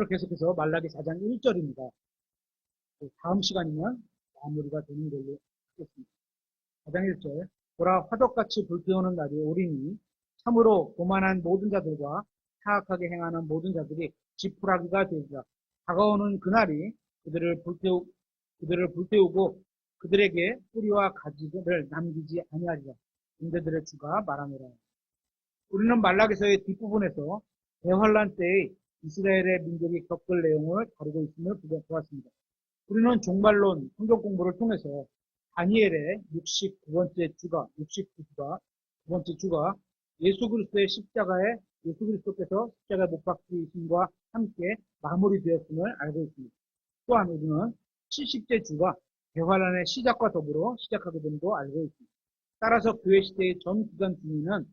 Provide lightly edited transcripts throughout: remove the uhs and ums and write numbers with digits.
계속해서 말라기 4장 1절입니다. 다음 시간이면 마무리가 되는 걸로 하겠습니다. 4장 1절. 보라, 화덕같이 불태우는 날이 오리니 참으로 교만한 모든 자들과 사악하게 행하는 모든 자들이 지푸라기가 되리라. 다가오는 그날이 그들을 불태우고 그들에게 뿌리와 가지를 남기지 아니하리라. 군대들의 주가 말하노라. 우리는 말라기서의 뒷부분에서 대환란 때의 이스라엘의 민족이 겪을 내용을 다루고 있음을 보았습니다. 우리는 종말론 성경 공부를 통해서 다니엘의 69번째 주가, 9번째 주가 예수 그리스도의 예수 그리스도께서 십자가에 못 박히심과 함께 마무리되었음을 알고 있습니다. 또한 우리는 70째 주가 대환란의 시작과 더불어 시작하게 됨도 알고 있습니다. 따라서 교회 시대의 전 기간 중에는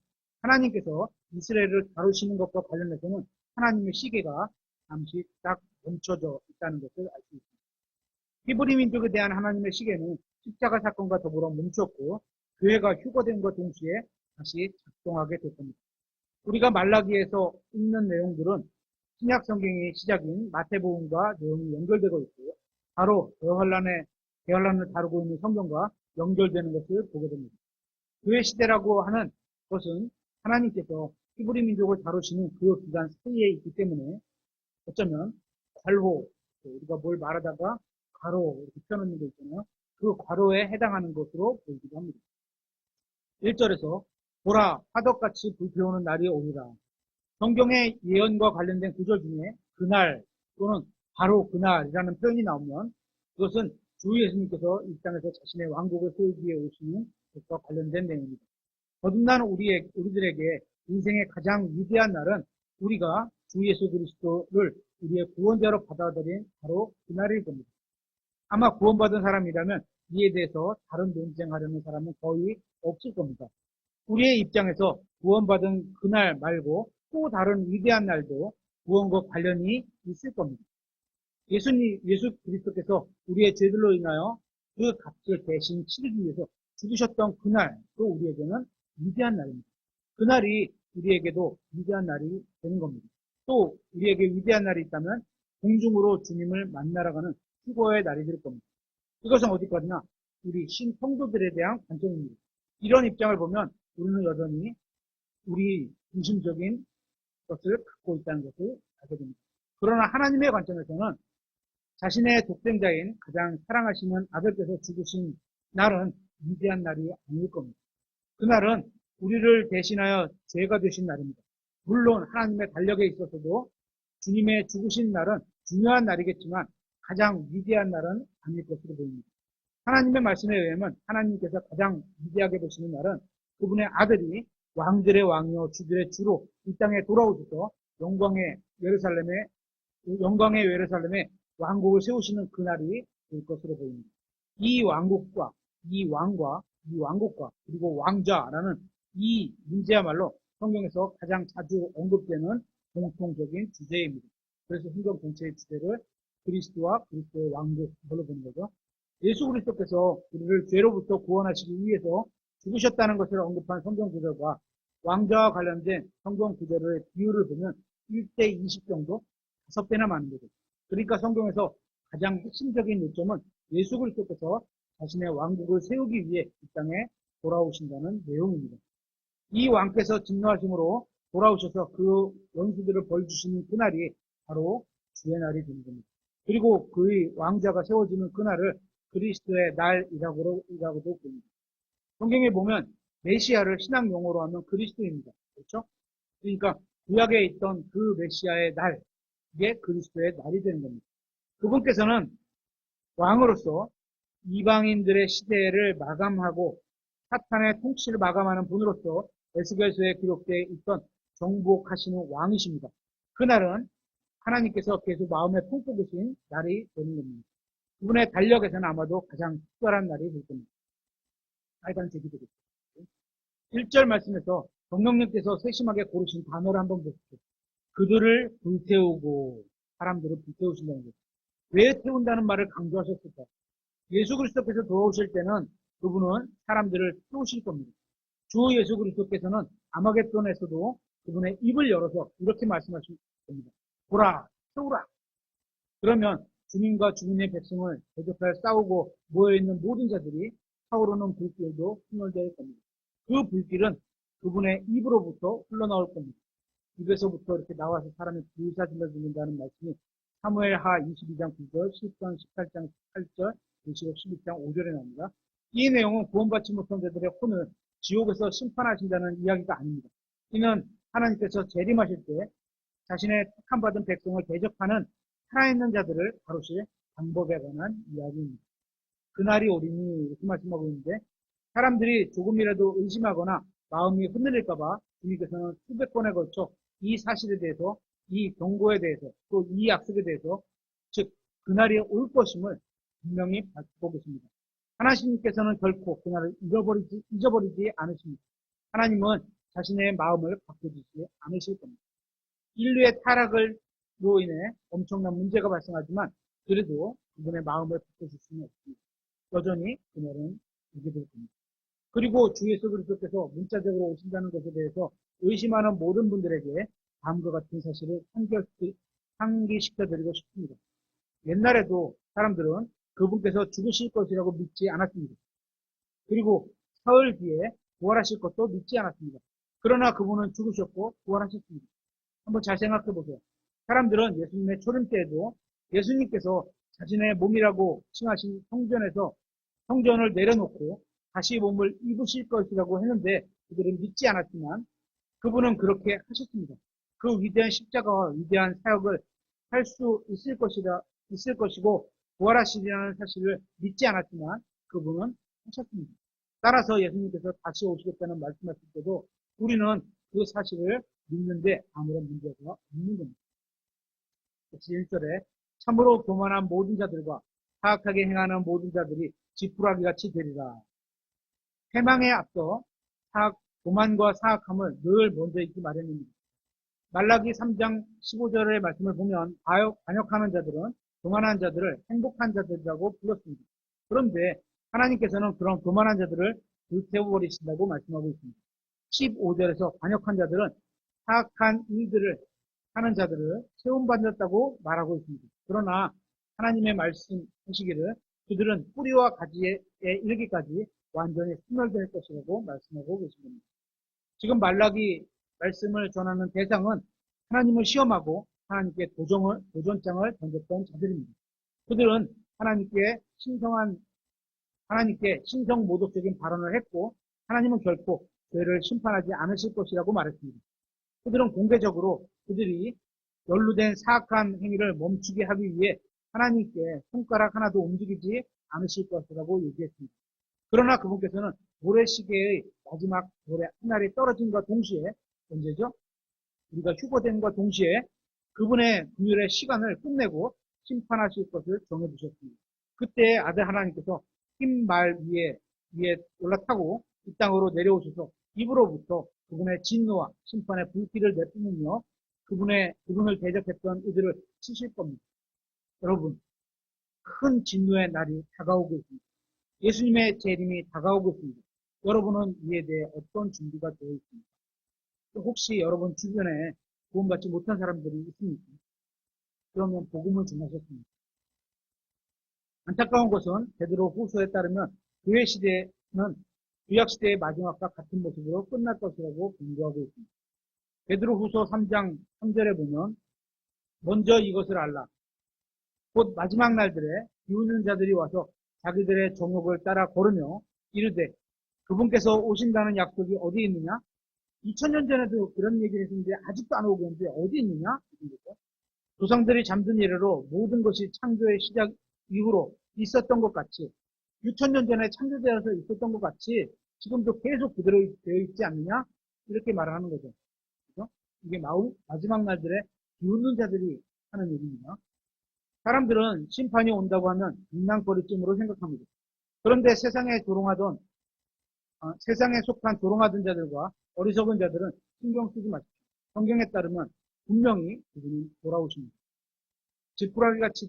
하나님께서 이스라엘을 다루시는 것과 관련해서는 하나님의 시계가 잠시 딱 멈춰져 있다는 것을 알 수 있습니다. 히브리 민족에 대한 하나님의 시계는 십자가 사건과 더불어 멈췄고 교회가 휴거됨과 동시에 다시 작동하게 될 겁니다. 우리가 말라기에서 읽는 내용들은 신약 성경의 시작인 마태복음과 내용이 연결되고 있고 바로 대환란을 다루고 있는 성경과 연결되는 것을 보게 됩니다. 교회 시대라고 하는 것은 하나님께서 히브리 민족을 다루시는 그 기간 사이에 있기 때문에 어쩌면 괄호, 우리가 뭘 말하다가 괄호 이렇게 펴놓는 거 있잖아요. 그 괄호에 해당하는 것으로 보이기도 합니다. 1절에서 보라, 화덕같이 불태우는 날이 오리라. 성경의 예언과 관련된 구절 중에 그날 또는 바로 그날이라는 표현이 나오면 그것은 주 예수님께서 이 땅에서 자신의 왕국을 세우기 위해 오시는 것과 관련된 내용입니다. 거듭난 우리들에게 인생의 가장 위대한 날은 우리가 주 예수 그리스도를 우리의 구원자로 받아들인 바로 그날일 겁니다. 아마 구원받은 사람이라면 이에 대해서 다른 논쟁하려는 사람은 거의 없을 겁니다. 우리의 입장에서 구원받은 그날 말고 또 다른 위대한 날도 구원과 관련이 있을 겁니다. 예수 그리스도께서 우리의 죄들로 인하여 그 값을 대신 치르기 위해서 죽으셨던 그날도 우리에게는 위대한 날입니다. 그날이 우리에게도 위대한 날이 되는 겁니다. 또 우리에게 위대한 날이 있다면 공중으로 주님을 만나러 가는 휴거의 날이 될 겁니다. 이것은 어디까지나 우리 신성도들에 대한 관점입니다. 이런 입장을 보면 우리는 여전히 우리 중심적인 것을 갖고 있다는 것을 알게 됩니다. 그러나 하나님의 관점에서는 자신의 독생자인 가장 사랑하시는 아들께서 죽으신 날은 위대한 날이 아닐 겁니다. 그날은 우리를 대신하여 죄가 되신 날입니다. 물론 하나님의 달력에 있어서도 주님의 죽으신 날은 중요한 날이겠지만 가장 위대한 날은 아닐 것으로 보입니다. 하나님의 말씀에 의하면 하나님께서 가장 위대하게 보시는 날은 그분의 아들이 왕들의 왕이요 주들의 주로 이 땅에 돌아오셔서 영광의 예루살렘에 왕국을 세우시는 그날이 될 것으로 보입니다. 이 왕국과 그리고 왕자라는 이 문제야말로 성경에서 가장 자주 언급되는 공통적인 주제입니다. 그래서 성경 전체의 주제를 그리스도와 그리스도의 왕국으로 보는 거죠. 예수 그리스도께서 우리를 죄로부터 구원하시기 위해서 죽으셨다는 것을 언급한 성경 구절과 왕자와 관련된 성경 구절의 비율을 보면 1대 20 정도 5배나 많은 거죠. 그러니까 성경에서 가장 핵심적인 요점은 예수 그리스도께서 자신의 왕국을 세우기 위해 이 땅에 돌아오신다는 내용입니다. 이 왕께서 진노하심으로 돌아오셔서 그 원수들을 벌주시는 그날이 바로 주의 날이 되는 겁니다. 그리고 그의 왕자가 세워지는 그날을 그리스도의 날이라고도 봅니다. 성경에 보면 메시아를 신학 용어로 하면 그리스도입니다. 그렇죠? 그러니까 구약에 있던 그 메시아의 날, 이게 그리스도의 날이 되는 겁니다. 그분께서는 왕으로서 이방인들의 시대를 마감하고 사탄의 통치를 마감하는 분으로서 에스겔서에 기록되어 있던 정복하시는 왕이십니다. 그날은 하나님께서 계속 마음에 품고 계신 날이 되는 겁니다. 그분의 달력에서는 아마도 가장 특별한 날이 될 겁니다. 하여간 제기되겠죠. 1절 말씀에서 성령님께서 세심하게 고르신 단어를 한번 보십시오. 그들을 불태우고 사람들을 불태우신다는 거죠. 왜 태운다는 말을 강조하셨을까? 예수 그리스도께서 돌아오실 때는 그분은 사람들을 태우실 겁니다. 주 예수 그리스도께서는 아마겟돈에서도 그분의 입을 열어서 이렇게 말씀하실 겁니다. 보라, 태우라. 그러면 주님과 주님의 백성을 대적하여 싸우고 모여있는 모든 자들이 타오르는 불길도 충돌될 겁니다. 그 불길은 그분의 입으로부터 흘러나올 겁니다. 입에서부터 이렇게 나와서 사람이 불사질러 죽는다는 말씀이 사무엘하 22장 9절, 10장 18장 18절, 12장 5절에 나옵니다. 이 내용은 구원받지 못한 자들의 혼을 지옥에서 심판하신다는 이야기가 아닙니다. 이는 하나님께서 재림하실 때 자신의 택함받은 백성을 대적하는 살아있는 자들을 다루실 방법에 관한 이야기입니다. 그날이 오리니 이렇게 말씀하고 있는데 사람들이 조금이라도 의심하거나 마음이 흔들릴까봐 주님께서는 수백 번에 걸쳐 이 사실에 대해서, 이 경고에 대해서, 또 이 약속에 대해서, 즉 그날이 올 것임을 분명히 밝히고 계십니다. 하나님께서는 결코 그날을 잊어버리지 않으십니다. 하나님은 자신의 마음을 바꿔주지 않으실 겁니다. 인류의 타락으로 인해 엄청난 문제가 발생하지만 그래도 그분의 마음을 바꿔줄 수는 없습니다. 여전히 그날은 오게 될 겁니다. 그리고 주 예수 그리스도께서 문자적으로 오신다는 것에 대해서 의심하는 모든 분들에게 다음과 같은 사실을 상기시켜드리고 싶습니다. 옛날에도 사람들은 그분께서 죽으실 것이라고 믿지 않았습니다. 그리고 사흘 뒤에 부활하실 것도 믿지 않았습니다. 그러나 그분은 죽으셨고 부활하셨습니다. 한번 잘 생각해 보세요. 사람들은 예수님의 초림 때에도 예수님께서 자신의 몸이라고 칭하신 성전에서 성전을 내려놓고 다시 몸을 입으실 것이라고 했는데 그들은 믿지 않았지만 그분은 그렇게 하셨습니다. 그 위대한 십자가와 위대한 사역을 할 수 있을 것이고 부활하시리라는 사실을 믿지 않았지만 그분은 하셨습니다. 따라서 예수님께서 다시 오시겠다는 말씀하실 때도 우리는 그 사실을 믿는데 아무런 문제가 없는 겁니다. 1절에 참으로 교만한 모든 자들과 사악하게 행하는 모든 자들이 지푸라기 같이 되리라. 패망에 앞서 교만과 사악함을 늘 먼저 잊기 마련입니다. 말라기 3장 15절의 말씀을 보면 반역하는 자들은 교만한 자들을 행복한 자들이라고 불렀습니다. 그런데 하나님께서는 그런 교만한 자들을 불태워버리신다고 말씀하고 있습니다. 15절에서 반역한 자들은 사악한 일들을 하는 자들을 세움받았다고 말하고 있습니다. 그러나 하나님의 말씀하시기를 그들은 뿌리와 가지에 이르기까지 완전히 소멸될 것이라고 말씀하고 계십니다. 지금 말라기 말씀을 전하는 대상은 하나님을 시험하고 하나님께 도전장을 던졌던 자들입니다. 그들은 하나님께 신성모독적인 발언을 했고 하나님은 결코 죄를 심판하지 않으실 것이라고 말했습니다. 그들은 공개적으로 그들이 연루된 사악한 행위를 멈추게 하기 위해 하나님께 손가락 하나도 움직이지 않으실 것이라고 얘기했습니다. 그러나 그분께서는 모래시계의 마지막 모래 한 알이 떨어짐과 동시에 언제죠? 우리가 휴거됨과 동시에 그분의 분율의 시간을 끝내고 심판하실 것을 정해주셨습니다. 그때 아들 하나님께서 흰 말 위에 올라타고 이 땅으로 내려오셔서 입으로부터 그분의 진노와 심판의 불길을 내뿜으며 그분을 대적했던 이들을 치실 겁니다. 여러분, 큰 진노의 날이 다가오고 있습니다. 예수님의 재림이 다가오고 있습니다. 여러분은 이에 대해 어떤 준비가 되어 있습니까? 혹시 여러분 주변에 구원받지 못한 사람들이 있습니까? 그러면 복음을 전하셨습니다. 안타까운 것은 베드로 후서에 따르면 교회 시대는 구약 시대의 마지막과 같은 모습으로 끝날 것이라고 경고하고 있습니다. 베드로 후서 3장 3절에 보면 먼저 이것을 알라. 곧 마지막 날들에 비웃는 자들이 와서 자기들의 정욕을 따라 걸으며 이르되 그분께서 오신다는 약속이 어디 있느냐? 2000년 전에도 그런 얘기를 했는데 아직도 안 오고 있는데 어디 있느냐? 조상들이 잠든 이래로 모든 것이 창조의 시작 이후로 있었던 것 같이 6000년 전에 창조되어서 있었던 것 같이 지금도 계속 그대로 되어 있지 않느냐? 이렇게 말을 하는 거죠. 그렇죠? 이게 마지막 날들에 비웃는 자들이 하는 얘기입니다. 사람들은 심판이 온다고 하면 장난거리쯤으로 생각합니다. 그런데 세상에 속한 조롱하던 자들과 어리석은 자들은 신경 쓰지 마십시오. 성경에 따르면 분명히 그분이 돌아오십니다. 지푸라기 같이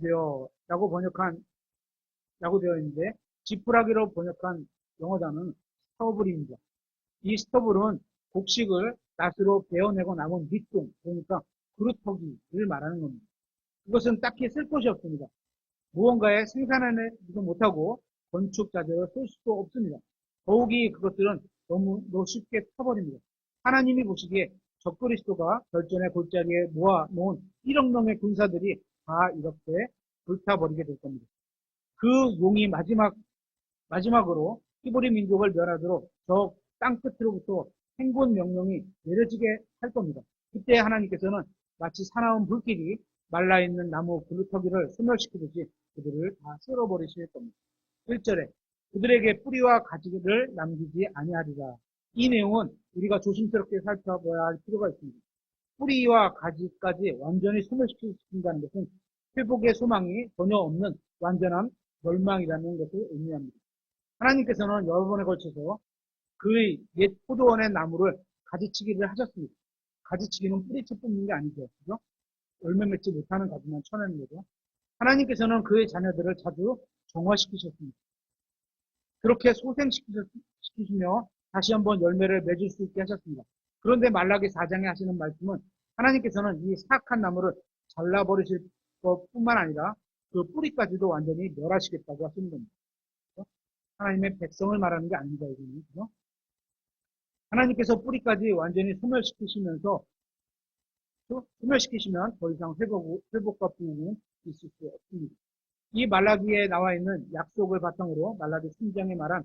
라고 되어 있는데 지푸라기로 번역한 영어 단어는 스터블입니다. 이 스터블은 곡식을 낫으로 베어내고 남은 밑둥, 그러니까 그루터기를 말하는 겁니다. 그것은 딱히 쓸 곳이 없습니다. 무언가에 생산하지도 못하고 건축 자재로 쓸 수도 없습니다. 더욱이 그것들은 너무 쉽게 타버립니다. 하나님이 보시기에 적그리스도가 결전의 골짜기에 모아놓은 1억 명의 군사들이 다 이렇게 불타버리게 될 겁니다. 그 용이 마지막으로 히브리 민족을 멸하도록 저 땅끝으로부터 행군 명령이 내려지게 할 겁니다. 그때 하나님께서는 마치 사나운 불길이 말라있는 나무 그루터기를 소멸시키듯이 그들을 다 쓸어버리실 겁니다. 1절에 그들에게 뿌리와 가지를 남기지 아니하리라. 이 내용은 우리가 조심스럽게 살펴봐야 할 필요가 있습니다. 뿌리와 가지까지 완전히 소멸시킨다는 것은 회복의 소망이 전혀 없는 완전한 멸망이라는 것을 의미합니다. 하나님께서는 여러 번에 걸쳐서 그의 옛 포도원의 나무를 가지치기를 하셨습니다. 가지치기는 뿌리채 뽑는 게 아니죠. 그죠? 열매 맺지 못하는 가지만 쳐내는 거죠. 하나님께서는 그의 자녀들을 자주 정화시키셨습니다. 그렇게 소생시키시며 다시 한번 열매를 맺을 수 있게 하셨습니다. 그런데 말라기 4장에 하시는 말씀은 하나님께서는 이 사악한 나무를 잘라버리실 것뿐만 아니라 그 뿌리까지도 완전히 멸하시겠다고 하시는 겁니다. 하나님의 백성을 말하는 게 아닙니다. 이거는. 그죠? 하나님께서 뿌리까지 완전히 소멸시키시면 더 이상 회복과 부흥은 있을 수 없습니다. 이 말라기에 나와 있는 약속을 바탕으로 말라기 3장에 말한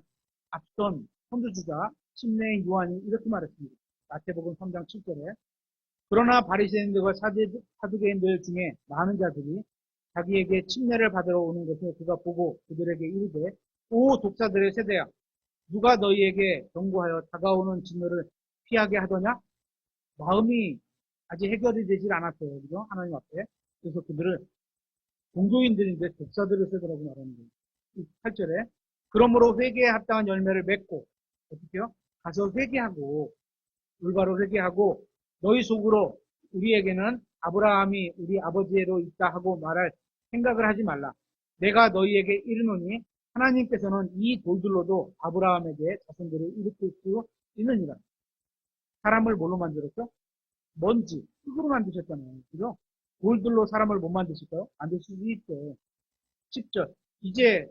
앞선 선두주자 심내인 요한이 이렇게 말했습니다. 마태복음 3장 7절에 그러나 바리새인들과 사두개인들 중에 많은 자들이 자기에게 침례를 받으러 오는 것을 그가 보고 그들에게 이르되 오 독사들의 세대야 누가 너희에게 경고하여 다가오는 진노를 피하게 하더냐? 마음이 아직 해결이 되질 않았어요. 그죠? 하나님 앞에. 그래서 그들을 종교인들인데 독사들을 세대라고 말하는 거예요. 8절에 그러므로 회개에 합당한 열매를 맺고 어떻게요? 가서 회개하고 올바로 회개하고 너희 속으로 우리에게는 아브라함이 우리 아버지로 있다 하고 말할 생각을 하지 말라. 내가 너희에게 이르노니 하나님께서는 이 돌들로도 아브라함에게 자손들을 일으킬 수 있느니라. 사람을 뭘로 만들었죠? 먼지, 흙으로 만드셨잖아요. 그죠? 돌들로 사람을 못 만드실까요? 만드실 수 있죠. 10절. 이제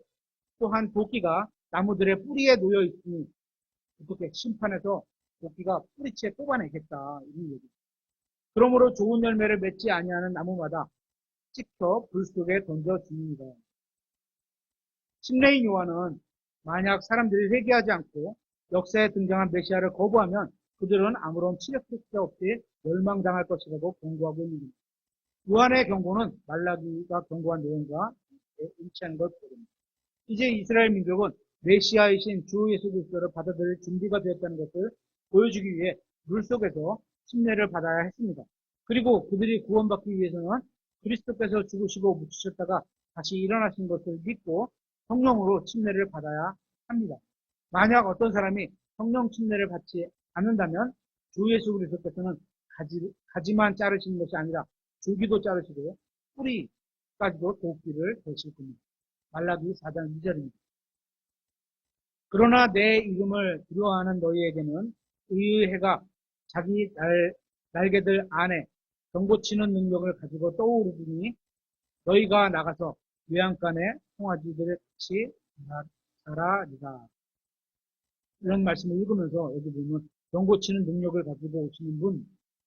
또한 도끼가 나무들의 뿌리에 놓여 있으니 어떻게 심판해서 도끼가 뿌리채 뽑아내겠다. 이런 얘기. 그러므로 좋은 열매를 맺지 아니하는 나무마다 찍혀 불 속에 던져 줍니다. 심레인 요한은 만약 사람들이 회개하지 않고 역사에 등장한 메시아를 거부하면 그들은 아무런 치료 택도 없이 멸망당할 것이라고 경고하고 있는 겁니다. 요한의 경고는 말라기가 경고한 내용과 일치하는 걸 보입니다. 이제 이스라엘 민족은 메시아이신 주 예수 그리스도를 받아들일 준비가 되었다는 것을 보여주기 위해 물속에서 침례를 받아야 했습니다. 그리고 그들이 구원받기 위해서는 그리스도께서 죽으시고 묻히셨다가 다시 일어나신 것을 믿고 성령으로 침례를 받아야 합니다. 만약 어떤 사람이 성령 침례를 받지 않는다면 주 예수 그리스도께서는 가지만 자르시는 것이 아니라 줄기도 자르시고 뿌리까지도 도끼를 대실 겁니다. 말라기 4장 2절입니다. 그러나 내 이름을 두려워하는 너희에게는 의의 해가 자기 날개들 안에 경고치는 능력을 가지고 떠오르니 너희가 나가서 외양간의 송아지들 같이 자라리라. 이런 말씀을 읽으면서 여기 보면 경고치는 능력을 가지고 오시는 분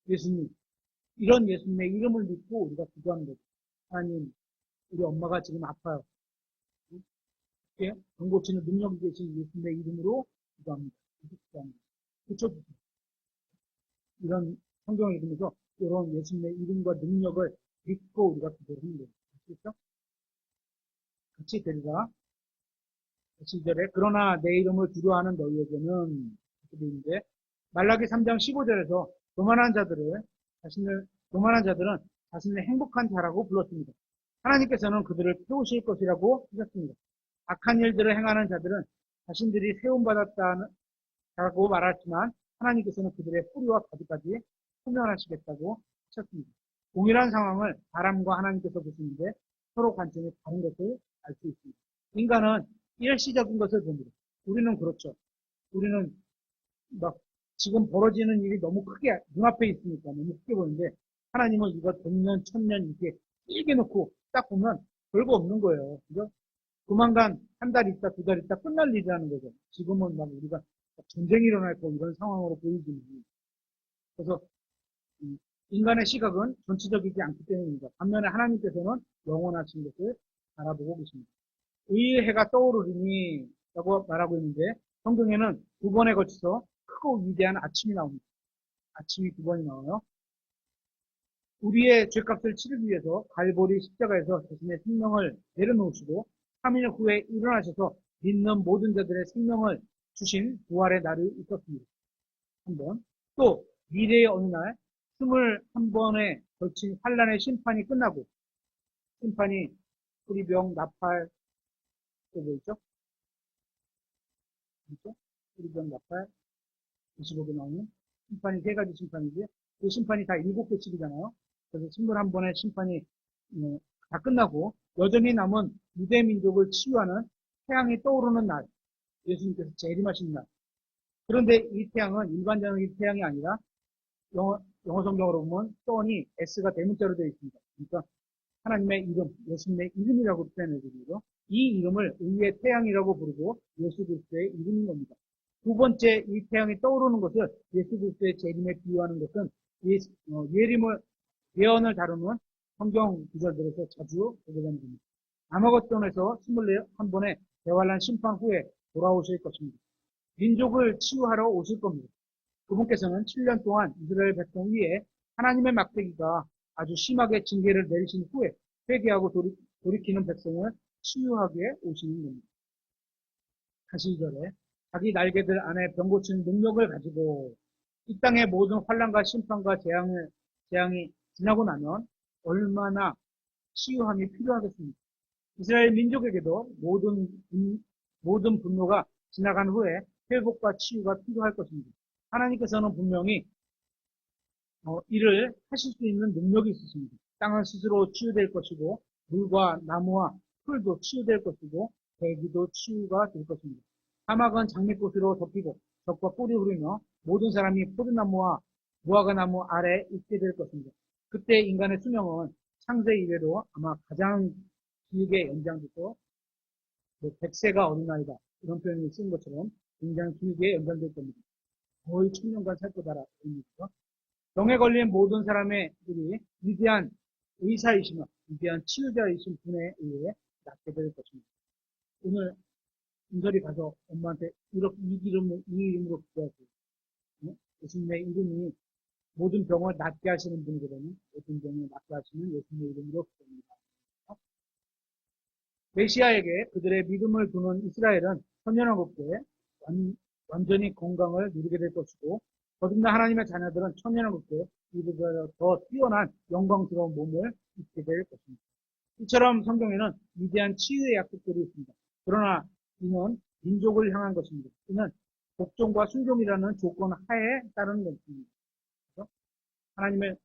예수님, 이런 예수님의 이름을 믿고 우리가 기도하는 거죠. 하나님, 우리 엄마가 지금 아파요. 경고치는 능력이 계신 예수님의 이름으로 기도합니다. 그렇죠? 이런 성경을 읽으면서 이런 예수님의 이름과 능력을 믿고 우리가 기도를 하는 거예요. 그렇죠? 같이 되리라. 7절에 그러나 내 이름을 두려워하는 너희에게는 이렇게 되어 있는데 말라기 3장 15절에서 교만한 자들은 자신을 행복한 자라고 불렀습니다. 하나님께서는 그들을 태우실 것이라고 하셨습니다. 악한 일들을 행하는 자들은 자신들이 세움받았다고 말했지만 하나님께서는 그들의 뿌리와 가지까지 소멸하시겠다고 하셨습니다. 동일한 상황을 사람과 하나님께서 보시는데 서로 관점이 다른 것을 알 수 있습니다. 인간은 일시적인 것을 봅니다. 우리는 그렇죠. 우리는 막 지금 벌어지는 일이 너무 크게 눈앞에 있으니까 너무 크게 보는데 하나님은 이거 100년, 1000년 이렇게 길게 놓고 딱 보면 별거 없는 거예요. 그죠? 조만간 한 달 있다, 두 달 있다 끝날 일이라는 거죠. 지금은 막 우리가 전쟁이 일어날 거 이런 상황으로 보이지만. 그래서 인간의 시각은 전체적이지 않기 때문입니다. 반면에 하나님께서는 영원하신 것을 바라보고 계십니다. 의의 해가 떠오르리니 라고 말하고 있는데 성경에는 두 번에 걸쳐서 크고 위대한 아침이 나옵니다. 아침이 두 번이 나와요. 우리의 죄값을 치르기 위해서 갈보리 십자가에서 자신의 생명을 내려놓으시고 3일 후에 일어나셔서 믿는 모든 자들의 생명을 주신 부활의 날이 있었습니다. 한 번. 또 미래의 어느 날 21번에 걸친 환란의 심판이 끝나고 심판이 뿌리병, 나팔, 또 뭐 있죠? 있죠? 뿌리병, 나팔, 25개 나오는 심판이 세 가지 심판이지. 그 심판이 다 7개씩이잖아요. 그래서 21번의 심판이 다 끝나고 여전히 남은 유대 민족을 치유하는 태양이 떠오르는 날, 예수님께서 재림하신 날. 그런데 이 태양은 일반적인 태양이 아니라 영어 성경으로 보면 선이 S가 대문자로 되어 있습니다. 그러니까 하나님의 이름, 예수님의 이름이라고 표현해드리죠. 이 이름을 의의 태양이라고 부르고 예수 그리스도의 이름인 겁니다. 두 번째 이 태양이 떠오르는 것을 예수 그리스도의 재림에 비유하는 것은 예언을 다루는 성경 구절들에서 자주 보게 되는 겁니다. 아마겟돈에서 21번의 대환란 심판 후에 돌아오실 것입니다. 민족을 치유하러 오실 겁니다. 그분께서는 7년 동안 이스라엘 백성 위에 하나님의 막대기가 아주 심하게 징계를 내리신 후에 회개하고 돌이키는 백성을 치유하게 오시는 겁니다. 다시 2절에 자기 날개들 안에 병 고치는 능력을 가지고 이 땅의 모든 환란과 심판과 재앙이 지나고 나면 얼마나 치유함이 필요하겠습니까? 이스라엘 민족에게도 모든 분노가 지나간 후에 회복과 치유가 필요할 것입니다. 하나님께서는 분명히 이를 하실 수 있는 능력이 있으십니다. 땅은 스스로 치유될 것이고 물과 나무와 풀도 치유될 것이고 대기도 치유가 될 것입니다. 사막은 장미꽃으로 덮이고 적과 꿀이 흐르며 모든 사람이 포도나무와 무화과나무 아래 있게 될 것입니다. 그때 인간의 수명은 창세 이래로 아마 가장 길게 연장되고 100세가 어느 나이다 이런 표현을 쓴 것처럼 굉장히 길게 연장될 겁니다. 거의 1000년간 살 거다라 의미죠. 병에 걸린 모든 사람들이 위대한 의사이시며 위대한 치유자이신 분에 의해 낫게 될 것입니다. 오늘 인설이 가서 엄마한테 이 이름으로 기도하세요. 예수님의 이름이 모든 병을 낫게 하시는 분들은 모든 병을 낫게 하시는 예수님의 이름으로 기도합니다. 메시아에게 그들의 믿음을 두는 이스라엘은 천년왕국때 완전히 건강을 누리게 될 것이고 거듭난 하나님의 자녀들은 천년왕국때 이들보다 더 뛰어난 영광스러운 몸을 입게 될 것입니다. 이처럼 성경에는 위대한 치유의 약속들이 있습니다. 그러나 이는 민족을 향한 것입니다. 이는 복종과 순종이라는 조건 하에 따르는 것입니다. 그렇죠? 하나님의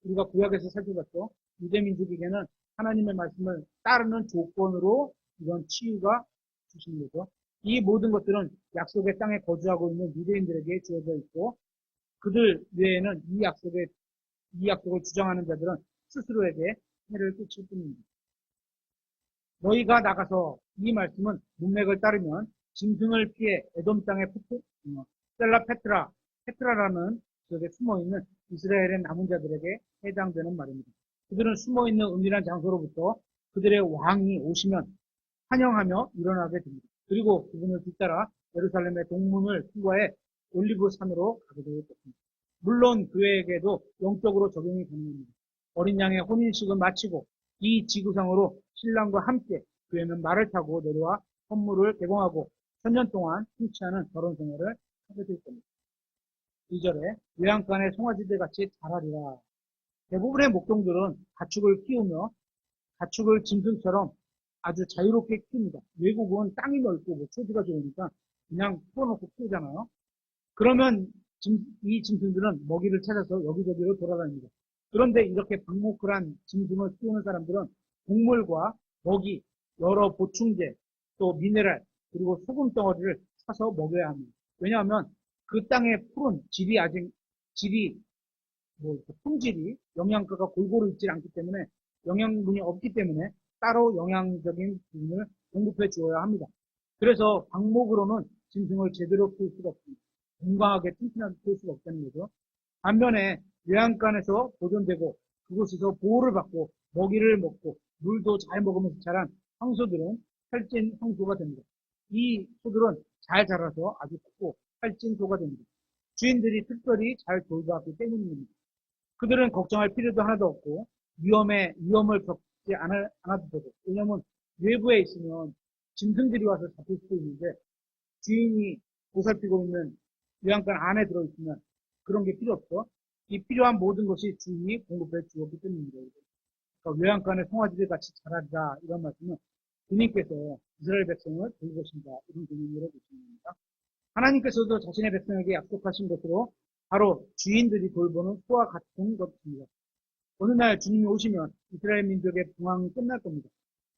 우리가 구약에서 살펴봤죠. 유대 민족에게는 하나님의 말씀을 따르는 조건으로 이런 치유가 주신 거죠. 이 모든 것들은 약속의 땅에 거주하고 있는 유대인들에게 주어져 있고 그들 외에는 이 약속을 주장하는 자들은 스스로에게 해를 끼칠 뿐입니다. 너희가 나가서 이 말씀은 문맥을 따르면 짐승을 피해 에돔 땅의 페트라라는 지역에 숨어있는 이스라엘의 남은 자들에게 해당되는 말입니다. 그들은 숨어있는 은밀한 장소로부터 그들의 왕이 오시면 환영하며 일어나게 됩니다. 그리고 그분을 뒤따라 예루살렘의 동문을 통과해 올리브 산으로 가게 될 것입니다. 물론 교회에게도 영적으로 적용이 가능합니다. 어린 양의 혼인식을 마치고 이 지구상으로 신랑과 함께 교회는 말을 타고 내려와 선물을 제공하고 천년 동안 충치하는 결혼 생활을 하게 될 겁니다. 2절에 외양간의 송아지들 같이 자라리라. 대부분의 목동들은 가축을 키우며 가축을 짐승처럼 아주 자유롭게 키웁니다. 외국은 땅이 넓고 초지가 좋으니까 그냥 풀어놓고 키우잖아요. 그러면 이 짐승들은 먹이를 찾아서 여기저기로 돌아다닙니다. 그런데 이렇게 방목한 짐승을 키우는 사람들은 곡물과 먹이, 여러 보충제, 또 미네랄, 그리고 소금 덩어리를 사서 먹여야 합니다. 왜냐하면 그 땅의 풀은 품질이, 영양가가 골고루 있지 않기 때문에 영양분이 없기 때문에 따로 영양적인 부분을 공급해 주어야 합니다. 그래서 방목으로는 짐승을 제대로 키울 수가 없습니다. 건강하게 튼튼하게 키울 수가 없다는 거죠. 반면에 외양간에서 보존되고 그곳에서 보호를 받고 먹이를 먹고 물도 잘 먹으면서 자란 황소들은 살찐 황소가 됩니다. 이 소들은 잘 자라서 아주 크고 살찐 소가 됩니다. 주인들이 특별히 잘 돌봤기 때문입니다. 그들은 걱정할 필요도 하나도 없고 위험을 겪지 않아도 되고, 왜냐하면 외부에 있으면 짐승들이 와서 잡힐 수도 있는데 주인이 보살피고 있는 요양간 안에 들어있으면 그런 게 필요 없죠. 이 필요한 모든 것이 주인이 공급해 주었기 때문입니다. 그러니까 요양간의 송아지들 같이 자라자 이런 말씀은 주님께서 이스라엘 백성을 돌보신다 이런 개념으로 보시면 됩니다. 하나님께서도 자신의 백성에게 약속하신 것으로 바로 주인들이 돌보는 소와 같은 것입니다. 어느 날 주님이 오시면 이스라엘 민족의 봉황이 끝날 겁니다.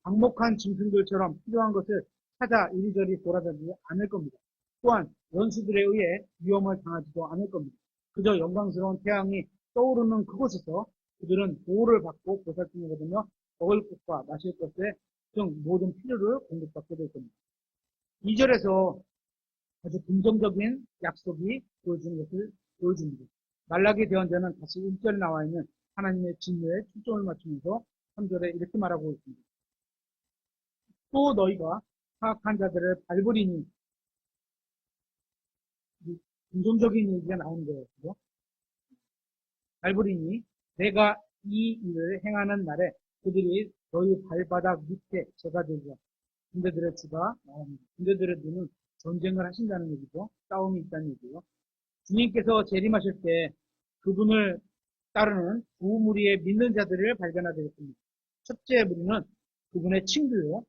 방목한 짐승들처럼 필요한 것을 찾아 이리저리 돌아다니지 않을 겁니다. 또한 원수들에 의해 위험을 당하지도 않을 겁니다. 그저 영광스러운 태양이 떠오르는 그곳에서 그들은 보호를 받고 보살핌을 받으며 먹을 것과 마실 것에 등 모든 필요를 공급받게 될 겁니다. 2절에서 아주 긍정적인 약속이 보여주는 것을 보여줍니다. 말라기 대언자는 다시 1절에 나와 있는 하나님의 진노에 초점을 맞추면서 3절에 이렇게 말하고 있습니다. 또 너희가 사악한 자들을 밟으리니, 긍정적인 얘기가 나오는 거예요. 그죠? 밟으리니 내가 이 일을 행하는 날에 그들이 너희 발바닥 밑에 제가 되리라. 군대들의 주가 나옵니다. 군대들의 눈은 전쟁을 하신다는 얘기죠. 싸움이 있다는 얘기죠. 주님께서 재림하실 때 그분을 따르는 두 무리의 믿는 자들을 발견하게 됐습니다. 첫째 무리는 그분의 친구요,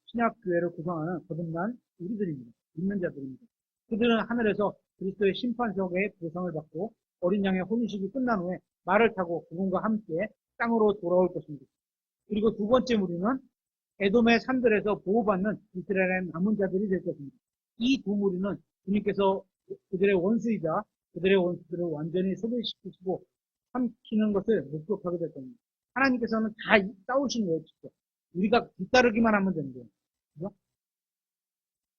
신약교회를 구성하는 거듭난 우리들입니다. 믿는 자들입니다. 그들은 하늘에서 그리스도의 심판석의 보상을 받고 어린 양의 혼인식이 끝난 후에 말을 타고 그분과 함께 땅으로 돌아올 것입니다. 그리고 두 번째 무리는 에돔의 산들에서 보호받는 이스라엘의 남은 자들이 될 것입니다. 이 두 무리는 주님께서 그들의 원수이자 그들의 원수들을 완전히 소멸시키시고 삼키는 것을 목격하게 될 겁니다. 하나님께서는 다 싸우시는 거예요, 직접. 우리가 뒤따르기만 하면 되는 거예요. 그죠?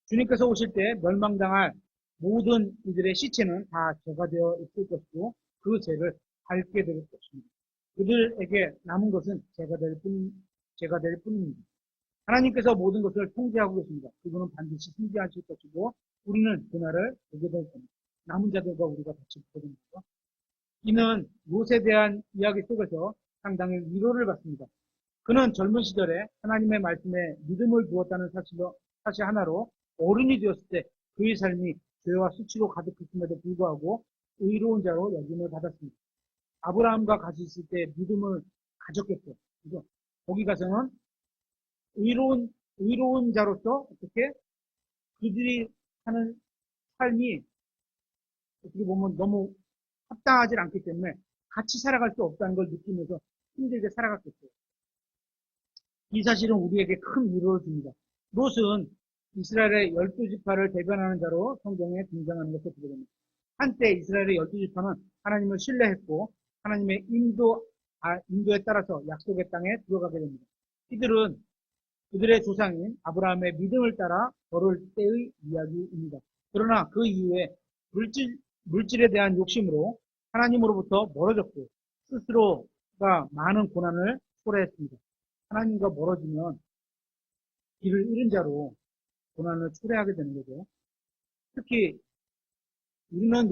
주님께서 오실 때 멸망당할 모든 이들의 시체는 다 죄가 되어 있을 것이고 그 죄를 밟게 될 것입니다. 그들에게 남은 것은 죄가 될 뿐입니다. 하나님께서 모든 것을 통제하고 계십니다. 그분은 반드시 승리하실 것이고 우리는 그날을 보게 될 겁니다. 남은 자들과 우리가 같이 보게 됩니다. 이는 롯에 대한 이야기 속에서 상당히 위로를 받습니다. 그는 젊은 시절에 하나님의 말씀에 믿음을 두었다는 사실 하나로 어른이 되었을 때 그의 삶이 죄와 수치로 가득했음에도 불구하고 의로운 자로 여김을 받았습니다. 아브라함과 같이 있을 때 믿음을 가졌겠죠. 그죠? 거기 가서는 의로운 자로서 어떻게 그들이 하는 삶이 어떻게 보면 너무 합당하지 않기 때문에 같이 살아갈 수 없다는 걸 느끼면서 힘들게 살아갔겠죠. 이 사실은 우리에게 큰 위로를 줍니다. 롯은 이스라엘의 12지파를 대변하는 자로 성경에 등장하는 것을 보게 됩니다. 한때 이스라엘의 12지파는 하나님을 신뢰했고 하나님의 인도에 따라서 약속의 땅에 들어가게 됩니다. 이들은 그들의 조상인 아브라함의 믿음을 따라 걸을 때의 이야기입니다. 그러나 그 이후에 물질에 대한 욕심으로 하나님으로부터 멀어졌고 스스로가 많은 고난을 초래했습니다. 하나님과 멀어지면 길을 잃은 자로 고난을 초래하게 되는 거죠. 특히 우리는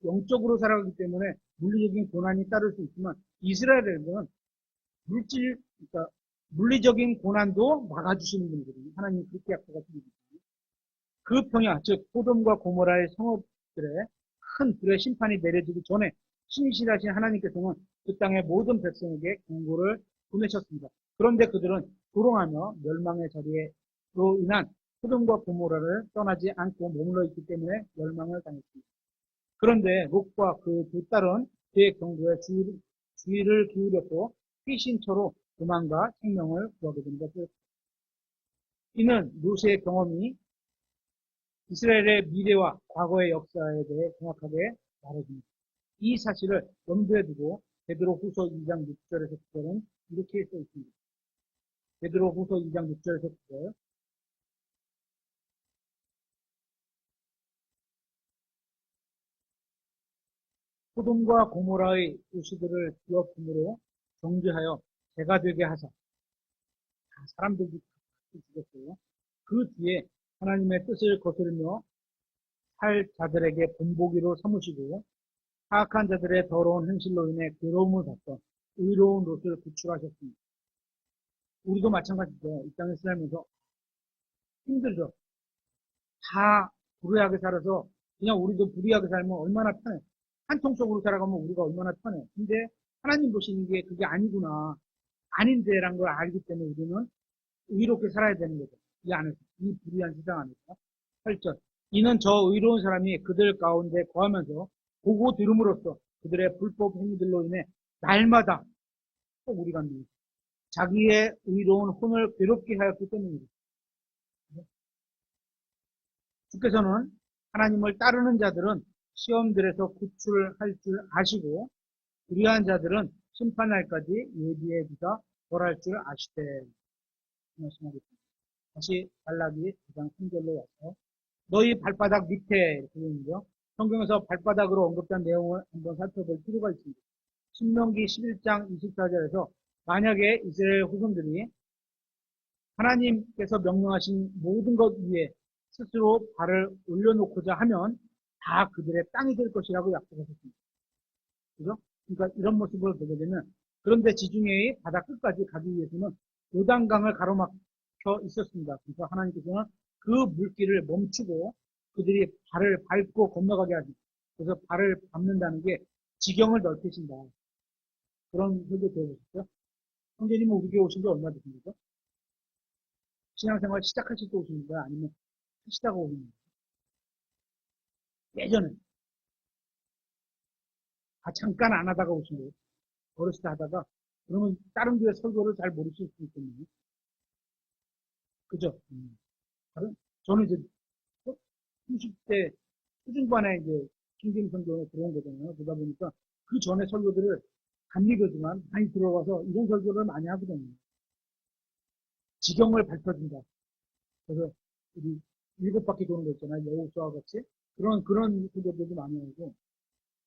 영적으로 살아가기 때문에 물리적인 고난이 따를 수 있지만 이스라엘에는 그러니까 물리적인 고난도 막아주시는 분들이 하나님 그렇게 약속하시는 분들이 그 평야, 즉 소돔과 고모라의 성읍들에 큰 불의 심판이 내려지기 전에 신실하신 하나님께서는 그 땅의 모든 백성에게 경고를 보내셨습니다. 그런데 그들은 조롱하며 멸망의 자리로 인한 소돔과 고모라를 떠나지 않고 머물러 있기 때문에 멸망을 당했습니다. 그런데 롯과 그 두 딸은 그의 경고에 주의를 기울였고 피신처로 도망가 생명을 구하게 된 것을. 이는 롯의 경험이 이스라엘의 미래와 과거의 역사에 대해 정확하게 말해줍니다. 이 사실을 염두에 두고 베드로후서 2장 6절에서 9절은 이렇게 써 있습니다. 베드로후서 2장 6절에서 9절. 소돔과 고모라의 도시들을 기업품으로 정죄하여 죄가 되게 하사 사람들이 죽였어요. 그 뒤에 하나님의 뜻을 거스르며 살 자들에게 본보기로 삼으시고 사악한 자들의 더러운 행실로 인해 괴로움을 받던 의로운 롯을 구출하셨습니다. 우리도 마찬가지죠. 이 땅에 살면서 힘들죠. 다 불의하게 살아서 그냥 우리도 불의하게 살면 얼마나 편해. 한통속으로 살아가면 우리가 얼마나 편해. 근데 하나님 보시는 게 그게 아니구나. 아닌데라는 걸 알기 때문에 우리는 의롭게 살아야 되는 거죠. 이 안에서. 이 불의한 세상 안에서. 8절. 이는 저 의로운 사람이 그들 가운데 거하면서 보고 들음으로써 그들의 불법 행위들로 인해 날마다 꼭 우리가 자기의 의로운 혼을 괴롭게 하였기 때문입니다. 주께서는 하나님을 따르는 자들은 시험들에서 구출할 줄 아시고 불의한 자들은 심판날까지 예비해 두사 벌할 줄 아시되 말씀하겠습니다. 다시 말라기 9장 3절로 와서 너희 발바닥 밑에 이렇게 되는데요. 성경에서 발바닥으로 언급된 내용을 한번 살펴볼 필요가 있습니다. 신명기 11장 24절에서 만약에 이스라엘 후손들이 하나님께서 명령하신 모든 것 위에 스스로 발을 올려놓고자 하면 다 그들의 땅이 될 것이라고 약속하셨습니다. 그죠? 그러니까 이런 모습을 보게 되면 그런데 지중해의 바다 끝까지 가기 위해서는 요단강을 가로막혀 있었습니다. 그래서 하나님께서는 그 물길을 멈추고 그들이 발을 밟고 건너가게 하십니다. 그래서 발을 밟는다는 게 지경을 넓히신다. 그런 설교 들어보셨죠? 형제님은 우리 교회 오신 지 얼마 되십니까? 신앙생활 시작하실 때 오시는 거야? 아니면 하시다가 오시는 거야? 예전에. 잠깐 안 하다가 오신 거예요. 어렸을 때 하다가. 그러면 다른 교회 설교를 잘 모르실 수 있겠네요. 그죠? 다른, 저는 이제 30대 초중반에 이제 김김 선교에 들어온 거잖아요. 그러다 보니까 그 전에 설교들을 감리교지만 많이 들어가서 이런 설교를 많이 하거든요. 지경을 밝혀준다. 그래서 우리 7바퀴 도는 거 있잖아요. 여호수아와 같이. 그런 설교들도 많이 하고.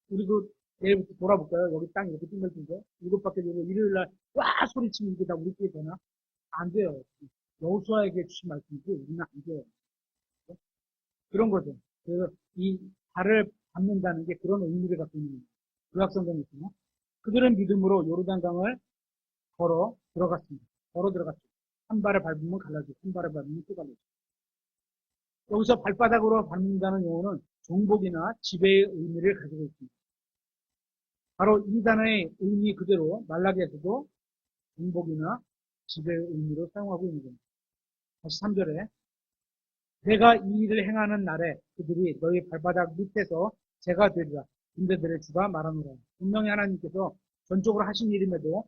우리도 내일부터 돌아볼까요? 여기 땅 이렇게 띵글띵글. 7바퀴 돌고 일요일날 와! 소리치면 이게 다 우리끼리 되나? 안 돼요. 여호수아에게 주신 말씀이지 우리는 안 돼요. 그런 거죠. 그래서 이 발을 밟는다는 게 그런 의미를 갖고 있는 거예요. 구약성경에 있으면 그들은 믿음으로 요르단강을 걸어 들어갔습니다. 걸어 들어갔죠. 한 발을 밟으면 갈라지고 한 발을 밟으면 또 갈라지고. 여기서 발바닥으로 밟는다는 용어는 정복이나 지배의 의미를 가지고 있습니다. 바로 이 단어의 의미 그대로 말라기에서도 정복이나 지배의 의미로 사용하고 있는 겁니다. 다시 3절에 내가 이 일을 행하는 날에 그들이 너희 발바닥 밑에서 제가 되리라. 군대들의 주가 말하노라. 분명히 하나님께서 전적으로 하신 일임에도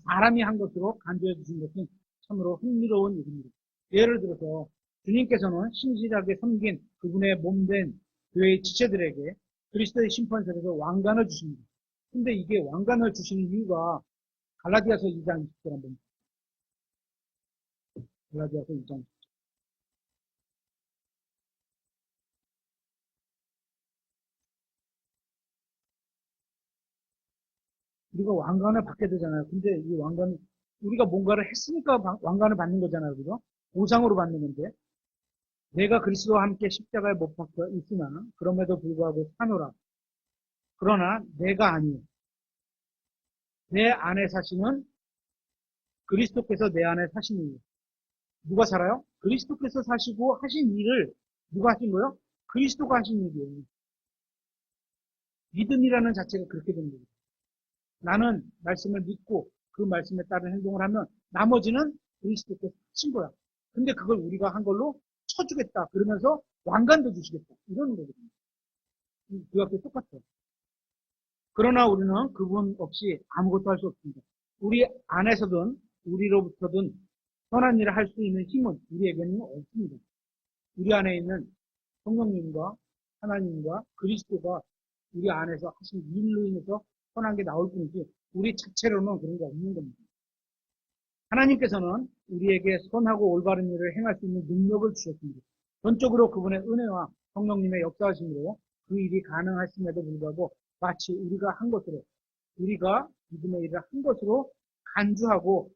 사람이 한 것으로 간주해 주신 것은 참으로 흥미로운 일입니다. 예를 들어서 주님께서는 신실하게 섬긴 그분의 몸된 교회의 지체들에게 그리스도의 심판석에서 왕관을 주십니다. 근데 이게 왕관을 주시는 이유가 갈라디아서 2장 20절 한번 갈라디아서 2장 우리가 왕관을 받게 되잖아요. 근데 이 왕관이 우리가 뭔가를 했으니까 왕관을 받는 거잖아요. 그죠? 보상으로 받는 건데 내가 그리스도와 함께 십자가에 못 박혀 있으나 그럼에도 불구하고 사노라. 그러나 내가 아니요. 내 안에 사시는 그리스도께서 내 안에 사시는 누가 살아요? 그리스도께서 사시고 하신 일을 누가 하신 거예요? 그리스도가 하신 일이에요. 믿음이라는 자체가 그렇게 되는 거예요. 나는 말씀을 믿고 그 말씀에 따른 행동을 하면 나머지는 그리스도께서 하신 거야. 근데 그걸 우리가 한 걸로 쳐주겠다. 그러면서 왕관도 주시겠다. 이러는 거거든요. 그 앞에 똑같아요. 그러나 우리는 그분 없이 아무것도 할 수 없습니다. 우리 안에서든 우리로부터든 선한 일을 할 수 있는 힘은 우리에게는 없습니다. 우리 안에 있는 성령님과 하나님과 그리스도가 우리 안에서 하신 일로 인해서 선한 게 나올 뿐이지 우리 자체로는 그런 게 없는 겁니다. 하나님께서는 우리에게 선하고 올바른 일을 행할 수 있는 능력을 주셨습니다. 전적으로 그분의 은혜와 성령님의 역사하심으로 그 일이 가능하심에도 불구하고 마치 우리가 한 것으로 우리가 믿음의 일을 한 것으로 간주하고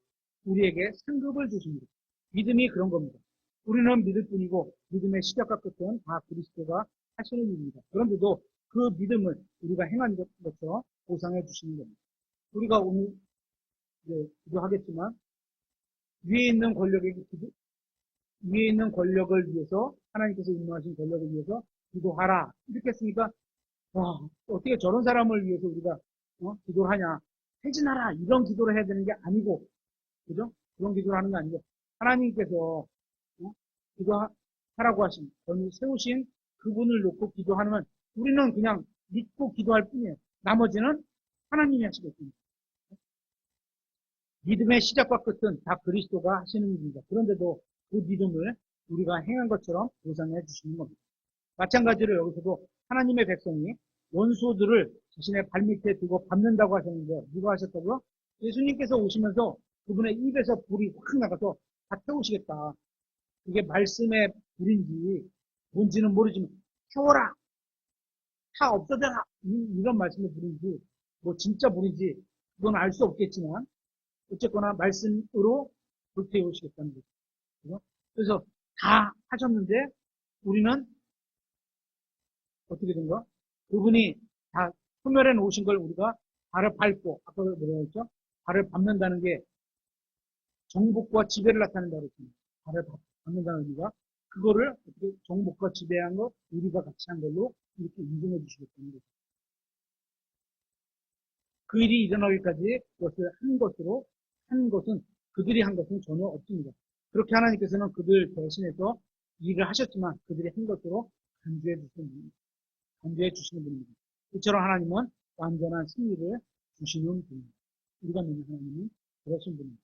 우리에게 상급을 주십니다. 믿음이 그런 겁니다. 우리는 믿을 뿐이고 믿음의 시작과 끝은 다 그리스도가 하시는 일입니다. 그런데도 그 믿음을 우리가 행한 것처럼 보상해 주시는 겁니다. 우리가 오늘 기도하겠지만 위에 있는 권력을 위해서 하나님께서 임명하신 권력을 위해서 기도하라 이렇게 했으니까 와, 어떻게 저런 사람을 위해서 우리가 기도를 하냐 퇴진하라 이런 기도를 해야 되는 게 아니고 그죠? 그런 기도를 하는 게 아니고 하나님께서 기도하라고 하신 권위 세우신 그분을 놓고 기도하면 우리는 그냥 믿고 기도할 뿐이에요. 나머지는 하나님이 하시겠습니다. 믿음의 시작과 끝은 다 그리스도가 하시는 일입니다. 그런데도 그 믿음을 우리가 행한 것처럼 보상해 주시는 겁니다. 마찬가지로 여기서도 하나님의 백성이 원수들을 자신의 발밑에 두고 밟는다고 하셨는데 누가 하셨다고요? 예수님께서 오시면서 그분의 입에서 불이 확 나가서 다 태우시겠다. 그게 말씀의 불인지 뭔지는 모르지만 태워라! 다 없어져라! 이런 말씀의 불인지 뭐 진짜 불인지 그건 알 수 없겠지만 어쨌거나 말씀으로 불태우시겠다는 거죠. 그래서 다 하셨는데 우리는 어떻게 된가? 그분이 다 소멸해 놓으신 걸 우리가 발을 밟고 아까 뭐라고 했죠? 발을 밟는다는 게 정복과 지배를 나타낸다고 했습니다. 발을 밟는다는 의미가 그거를 어떻게 정복과 지배한 거 우리가 같이 한 걸로 이렇게 인정해 주시겠다는 거죠. 그 일이 일어나기까지 그것을 한 것은 그들이 한 것은 전혀 없습니다. 그렇게 하나님께서는 그들 대신해서 일을 하셨지만 그들이 한 것으로 간주해 주시는 분입니다. 이처럼 하나님은 완전한 승리를 주시는 분입니다. 우리가 믿는 하나님은 그러신 분입니다.